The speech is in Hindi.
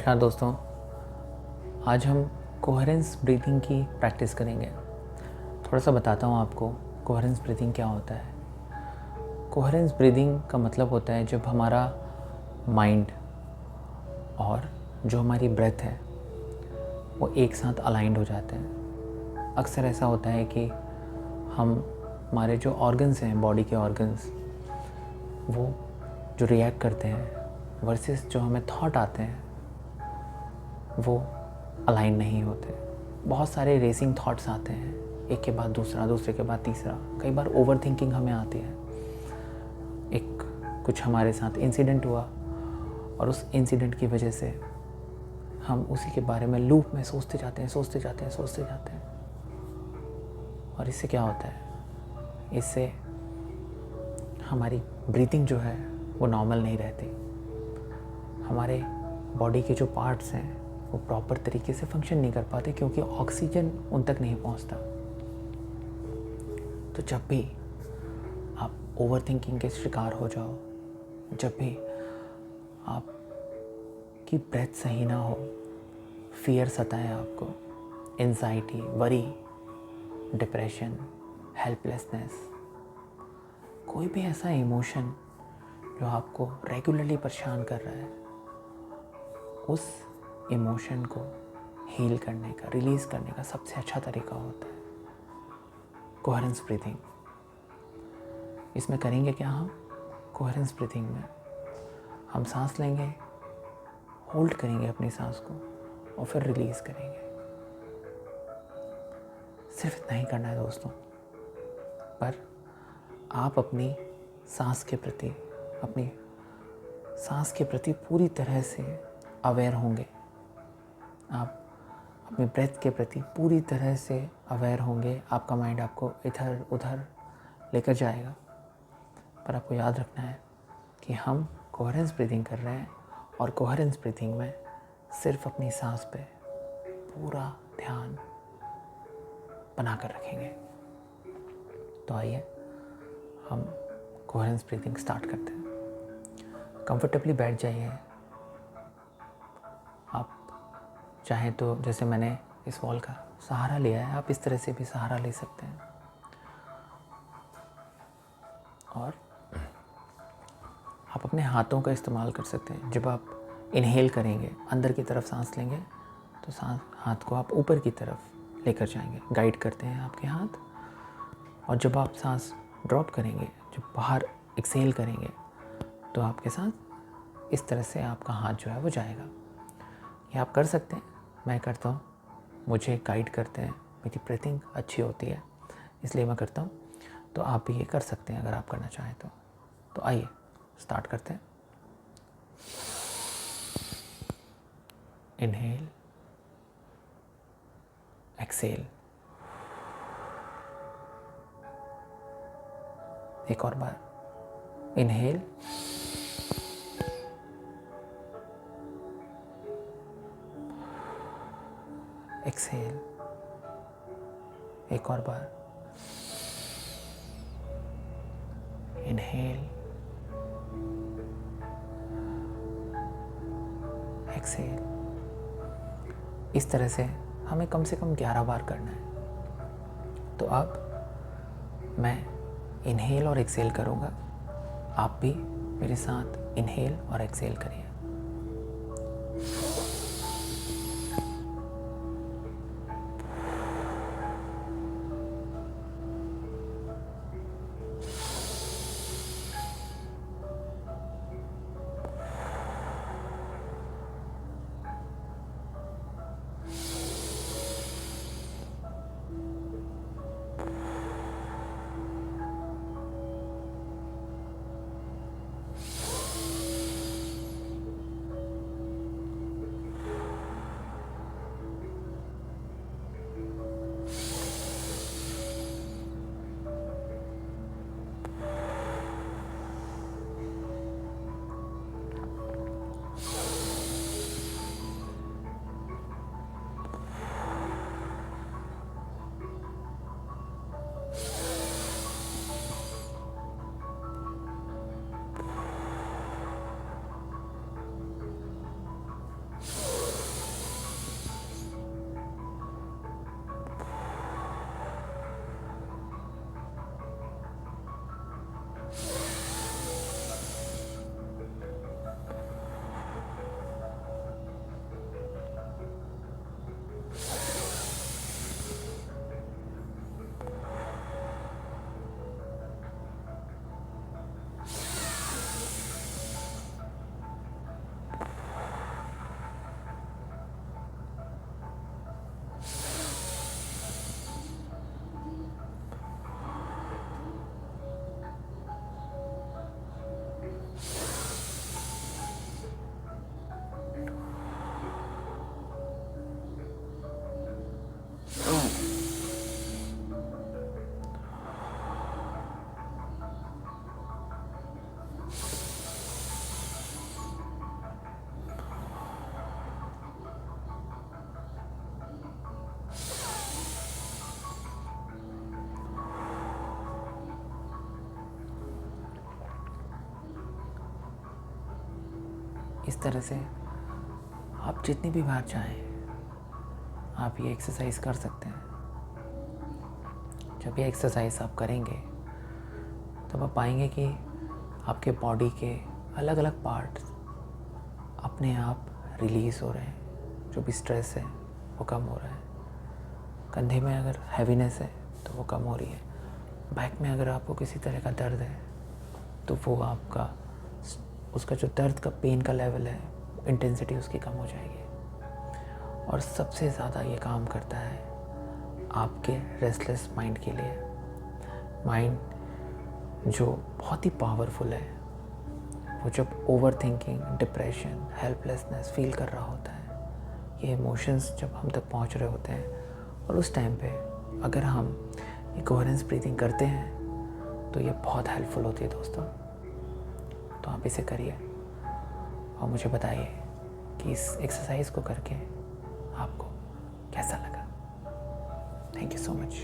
नमस्कार दोस्तों। आज हम कोहेरेंस ब्रीथिंग की प्रैक्टिस करेंगे। थोड़ा सा बताता हूँ आपको कोहेरेंस ब्रीथिंग क्या होता है। कोहेरेंस ब्रीथिंग का मतलब होता है जब हमारा माइंड और जो हमारी ब्रेथ है वो एक साथ अलाइंड हो जाते हैं। अक्सर ऐसा होता है कि हमारे जो ऑर्गन्स हैं, बॉडी के ऑर्गन्स, वो जो रिएक्ट करते हैं वर्सेस जो हमें थॉट आते हैं वो अलाइन नहीं होते। बहुत सारे रेसिंग थॉट्स आते हैं, एक के बाद दूसरा, दूसरे के बाद तीसरा। कई बार ओवर थिंकिंग हमें आती है। कुछ हमारे साथ इंसिडेंट हुआ और उस इंसिडेंट की वजह से हम उसी के बारे में लूप में सोचते जाते हैं। और इससे क्या होता है, इससे हमारी ब्रीथिंग जो है वो नॉर्मल नहीं रहती। हमारे बॉडी के जो पार्ट्स हैं वो प्रॉपर तरीके से फंक्शन नहीं कर पाते क्योंकि ऑक्सीजन उन तक नहीं पहुंचता। तो जब भी आप ओवर थिंकिंग के शिकार हो जाओ, जब भी आपकी ब्रेथ सही ना हो, फियर सताए आपको, एंजाइटी, वरी, डिप्रेशन, हेल्पलेसनेस, कोई भी ऐसा इमोशन जो आपको रेगुलरली परेशान कर रहा है, उस इमोशन को हील करने का, रिलीज़ करने का सबसे अच्छा तरीका होता है कोहेरेंस ब्रीथिंग। इसमें करेंगे क्या हम? कोहेरेंस ब्रीथिंग में हम सांस लेंगे, होल्ड करेंगे अपनी सांस को और फिर रिलीज़ करेंगे। सिर्फ इतना ही करना है दोस्तों। पर आप अपनी सांस के प्रति पूरी तरह से अवेयर होंगे। आप अपनी ब्रेथ के प्रति पूरी तरह से अवेयर होंगे। आपका माइंड आपको इधर उधर लेकर जाएगा, पर आपको याद रखना है कि हम कोहेरेंस ब्रीथिंग कर रहे हैं और कोहेरेंस ब्रीथिंग में सिर्फ अपनी सांस पे पूरा ध्यान बना कर रखेंगे। तो आइए हम कोहेरेंस ब्रीथिंग स्टार्ट करते हैं। कंफर्टेबली बैठ जाइए। आप चाहें तो, जैसे मैंने इस वॉल का सहारा लिया है, आप इस तरह से भी सहारा ले सकते हैं। और आप अपने हाथों का इस्तेमाल कर सकते हैं। जब आप इनहेल करेंगे, अंदर की तरफ सांस लेंगे, तो हाथ को आप ऊपर की तरफ लेकर जाएंगे, गाइड करते हैं आपके हाथ। और जब आप सांस ड्रॉप करेंगे, जब बाहर एक्सहेल करेंगे, तो आपके साथ इस तरह से आपका हाथ जो है वो जाएगा। ये आप कर सकते हैं, मैं करता हूँ, मुझे गाइड करते हैं, मेरी ब्रीथिंग अच्छी होती है इसलिए मैं करता हूँ। तो आप भी ये कर सकते हैं अगर आप करना चाहें तो। तो आइए स्टार्ट करते हैं। Inhale, exhale. एक और बार, इनहेल, एक्सहेल। एक और बार, इनहेल, एक्सहेल। इस तरह से हमें कम से कम 11 बार करना है। तो अब मैं इनहेल और एक्सहेल करूँगा, आप भी मेरे साथ इनहेल और एक्सहेल करिए। इस तरह से आप जितनी भी बार चाहें आप ये एक्सरसाइज कर सकते हैं। जब ये एक्सरसाइज आप करेंगे तब आप पाएंगे कि आपके बॉडी के अलग अलग पार्ट्स अपने आप रिलीज़ हो रहे हैं। जो भी स्ट्रेस है वो कम हो रहा है। कंधे में अगर हैवीनेस है तो वो कम हो रही है। बैक में अगर आपको किसी तरह का दर्द है तो वो आपका उसका जो दर्द का पेन का लेवल है, इंटेंसिटी उसकी कम हो जाएगी। और सबसे ज़्यादा ये काम करता है आपके रेस्टलेस माइंड के लिए। माइंड जो बहुत ही पावरफुल है, वो जब over thinking, depression, helplessness feel कर रहा होता है, ये इमोशंस जब हम तक पहुंच रहे होते हैं, और उस टाइम पे अगर हम ये कोहेरेंस ब्रीथिंग करते हैं तो ये बहुत हेल्पफुल होती है दोस्तों। तो आप इसे करिए और मुझे बताइए कि इस एक्सरसाइज को करके आपको कैसा लगा। Thank you so much.